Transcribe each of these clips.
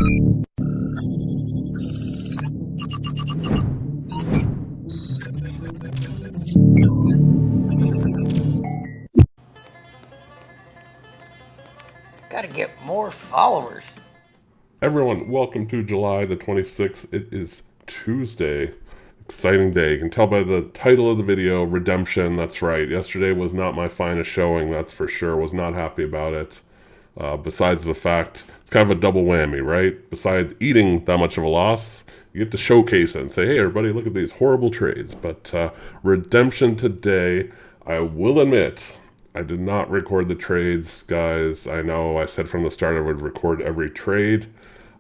Gotta get more followers. Everyone, welcome to July the 26th. It is Tuesday. Exciting day. You can tell by the title of the video, Redemption. That's right. Yesterday was not my finest showing, that's for sure. Was not happy about it. Besides the fact, it's kind of a double whammy, right? Besides eating that much of a loss, you get to showcase it and say, hey, everybody, look at these horrible trades. But redemption today, I will admit, I did not record the trades, guys. I know I said from the start I would record every trade.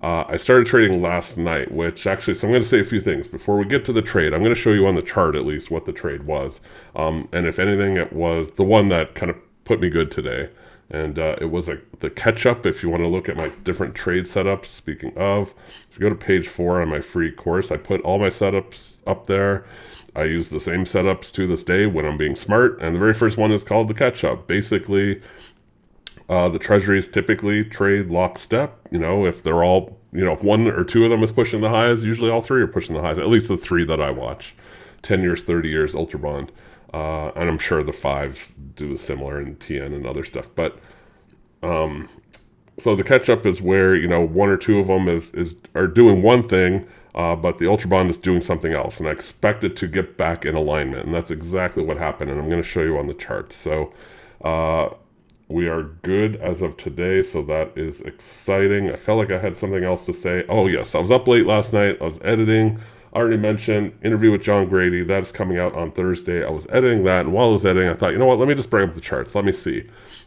I started trading last night, which actually, so I'm going to say a few things. Before we get to the trade, I'm going to show you on the chart at least what the trade was. And if anything, it was the one that kind of put me good today. And it was the catch-up, if you want to look at my different trade setups. Speaking of, if you go to page 4 on my free course, I put all my setups up there. I use the same setups to this day when I'm being smart. And the very first one is called the catch-up. Basically, the treasuries typically trade lockstep. You know, if they're all, if one or two of them is pushing the highs, usually all three are pushing the highs, at least the three that I watch. 10 years, 30 years, Ultra Bond. And I'm sure the fives do the similar in TN and other stuff. But so the catch-up is where, one or two of them are doing one thing, but the Ultra Bond is doing something else. And I expect it to get back in alignment. And that's exactly what happened. And I'm going to show you on the chart. So we are good as of today. So that is exciting. I felt like I had something else to say. Oh, yes. I was up late last night. I was editing. I already mentioned interview with John Grady. That is coming out on Thursday. I was editing that, and while I was editing, I thought, you know what, let me just bring up the charts. Let me see.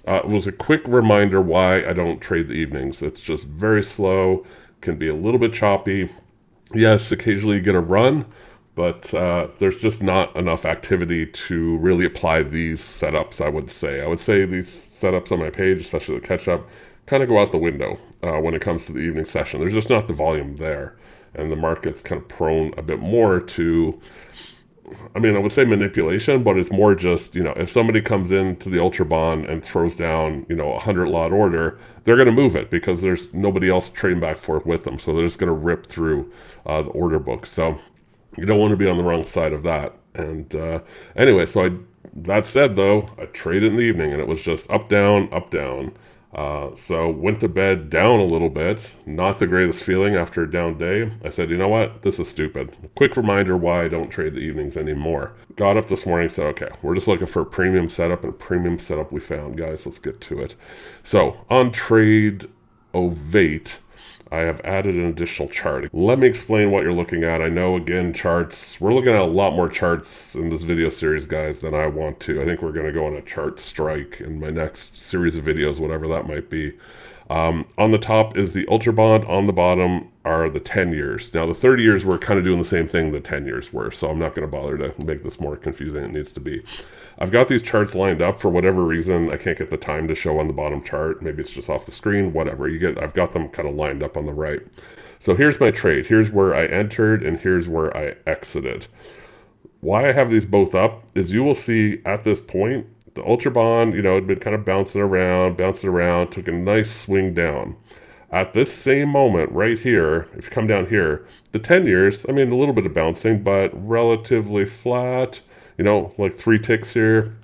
It was a quick reminder why I don't trade the evenings. It's just very slow, can be a little bit choppy. Yes, occasionally you get a run, but there's just not enough activity to really apply these setups, I would say. I would say these setups on my page, especially the catch-up, kind of go out the window when it comes to the evening session. There's just not the volume there. And the market's kind of prone a bit more to, I would say manipulation, but it's more just, if somebody comes into the Ultra Bond and throws down, a 100 lot order, they're going to move it because there's nobody else trading back for it with them. So they're just going to rip through the order book. So you don't want to be on the wrong side of that. And anyway, that said, though, I traded in the evening and it was just up, down, up, down. So went to bed down a little bit, not the greatest feeling after a down day. I said, you know what, this is stupid. Quick reminder why I don't trade the evenings anymore. Got up this morning and said, okay, we're just looking for a premium setup, and a premium setup we found, guys. Let's get to it. So on TradeDay, I have added an additional chart. Let me explain what you're looking at. I know, again, charts. We're looking at a lot more charts in this video series, guys, than I want to. I think we're going to go on a chart strike in my next series of videos, whatever that might be. On the top is the Ultra Bond. On the bottom are the 10 years. Now, the 30 years, we're kind of doing the same thing the 10 years were, so I'm not going to bother to make this more confusing than it needs to be. I've got these charts lined up for whatever reason. I can't get the time to show on the bottom chart. Maybe it's just off the screen, whatever. I've got them kind of lined up on the right. So here's my trade. Here's where I entered, and here's where I exited. Why I have these both up is you will see at this point, the Ultra Bond, had been kind of bouncing around, took a nice swing down. At this same moment right here, if you come down here, the 10 years, a little bit of bouncing, but relatively flat, like 3 ticks here.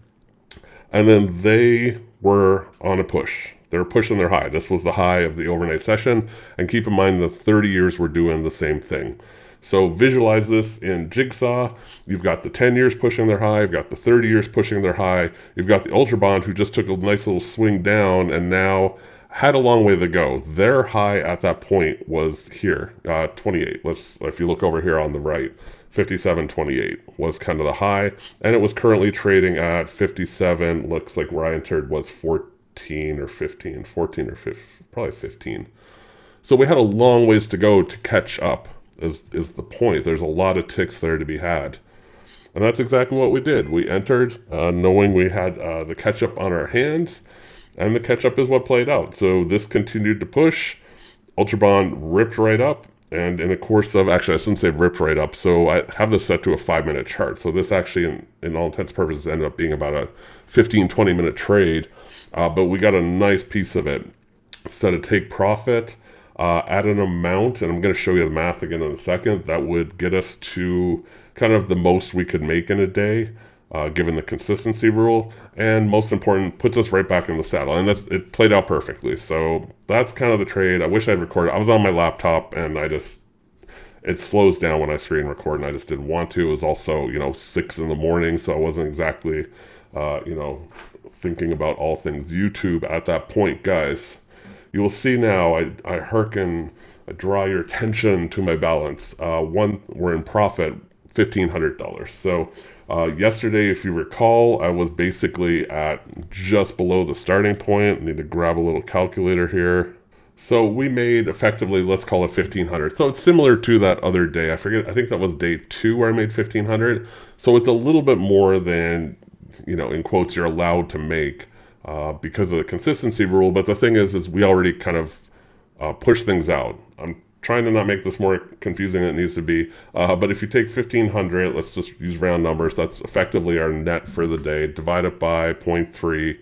And then they were on a push. They were pushing their high. This was the high of the overnight session. And keep in mind the 30 years were doing the same thing. So visualize this in Jigsaw. You've got the 10 years pushing their high. You've got the 30 years pushing their high. You've got the Ultra Bond who just took a nice little swing down and now had a long way to go. Their high at that point was here, 28. If you look over here on the right, 57.28 was kind of the high, and it was currently trading at 57. Looks like where I entered was 14 or 15, probably 15. So we had a long ways to go to catch up. Is the point. There's a lot of ticks there to be had. And that's exactly what we did. We entered knowing we had the catch-up on our hands, and the catch-up is what played out. So this continued to push. Ultra Bond ripped right up, and in a course of, actually I shouldn't say ripped right up, so I have this set to a 5-minute chart. So this actually, in all intents and purposes, ended up being about a 15-20 minute trade, but we got a nice piece of it. Set a take profit. at an amount, and I'm going to show you the math again in a second, that would get us to kind of the most we could make in a day, given the consistency rule, and most important, puts us right back in the saddle. And it played out perfectly. So that's kind of the trade. I wish I'd recorded. I was on my laptop, and it slows down when I screen record, and I just didn't want to. It was also, 6 in the morning, so I wasn't exactly, thinking about all things YouTube at that point, guys. You will see now, I draw your attention to my balance. We're in profit, $1,500. So yesterday, if you recall, I was basically at just below the starting point. I need to grab a little calculator here. So we made effectively, let's call it 1,500. So it's similar to that other day. I think that was day 2 where I made 1,500. So it's a little bit more than, in quotes, you're allowed to make because of the consistency rule. But the thing is we already kind of push things out. I'm trying to not make this more confusing than it needs to be. But if you take 1,500, let's just use round numbers. That's effectively our net for the day. Divide it by 0.3.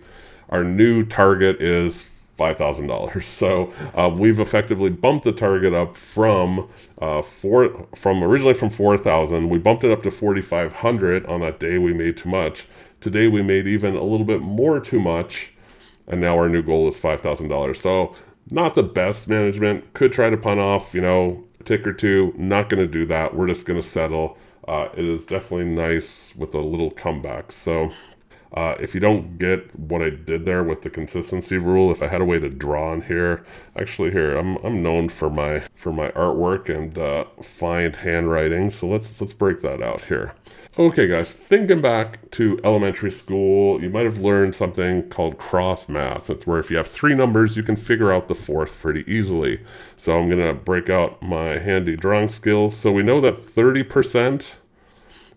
Our new target is $5,000. So we've effectively bumped the target up from originally from 4,000. We bumped it up to 4,500 on that day we made too much. Today we made even a little bit more too much, and now our new goal is $5,000. So not the best management. Could try to punt off, a tick or two. Not going to do that. We're just going to settle. It is definitely nice with a little comeback. So if you don't get what I did there with the consistency rule, if I had a way to draw on here, actually here, I'm known for my artwork and fine handwriting. So let's break that out here. Okay, guys, thinking back to elementary school, you might have learned something called cross math. It's where if you have 3 numbers, you can figure out the 4th pretty easily. So I'm going to break out my handy drawing skills. So we know that 30%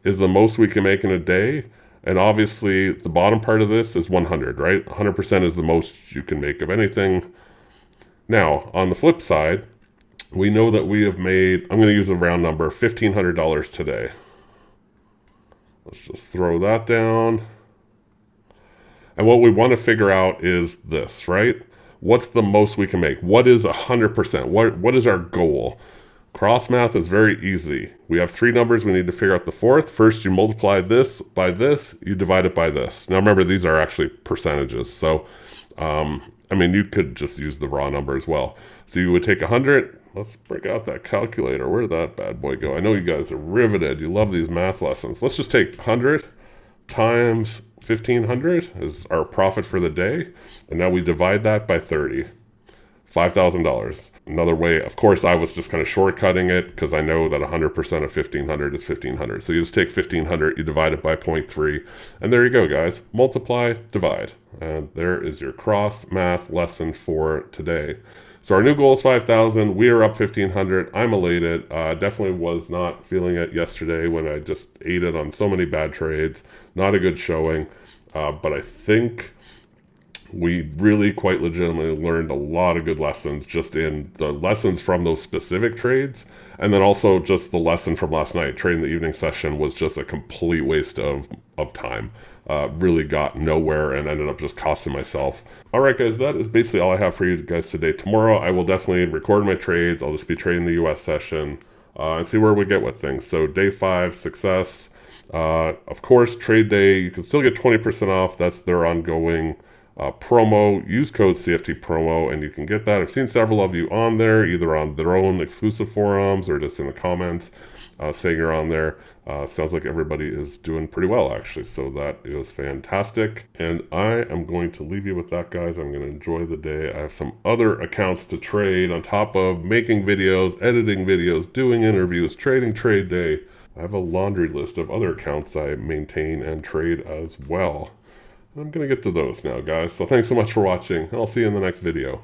is the most we can make in a day. And obviously, the bottom part of this is 100, right? 100% is the most you can make of anything. Now, on the flip side, we know that we have made, I'm going to use a round number, $1,500 today. Let's just throw that down. And what we want to figure out is this, right? What's the most we can make? What is 100%? What is our goal? Cross math is very easy. We have 3 numbers. We need to figure out the 4th. First, you multiply this by this. You divide it by this. Now, remember, these are actually percentages. So, you could just use the raw number as well. So you would take 100. Let's break out that calculator. Where did that bad boy go? I know you guys are riveted. You love these math lessons. Let's just take 100 times 1,500 is our profit for the day. And now we divide that by 30. $5,000. Another way, of course, I was just kind of shortcutting it because I know that 100% of 1,500 is 1,500. So you just take 1,500, you divide it by 0.3, and there you go, guys. Multiply, divide. And there is your cross math lesson for today. So our new goal is 5,000. We are up 1,500. I'm elated. Definitely was not feeling it yesterday when I just ate it on so many bad trades. Not a good showing, but I think we really quite legitimately learned a lot of good lessons just in the lessons from those specific trades. And then also just the lesson from last night. Trading the evening session was just a complete waste of time. Really got nowhere and ended up just costing myself. All right, guys, that is basically all I have for you guys today. Tomorrow, I will definitely record my trades. I'll just be trading the US session and see where we get with things. So day 5, success. Of course, TradeDay, you can still get 20% off. That's their ongoing promo. Use code CFT promo and you can get that. I've seen several of you on there, either on their own exclusive forums or just in the comments saying you're on there. Sounds like everybody is doing pretty well, actually, so that is fantastic. And I am going to leave you with that, guys. I'm going to enjoy the day. I have some other accounts to trade on top of making videos, editing videos, doing interviews, trading TradeDay. I have a laundry list of other accounts I maintain and trade as well. I'm going to get to those now, guys. So thanks so much for watching, and I'll see you in the next video.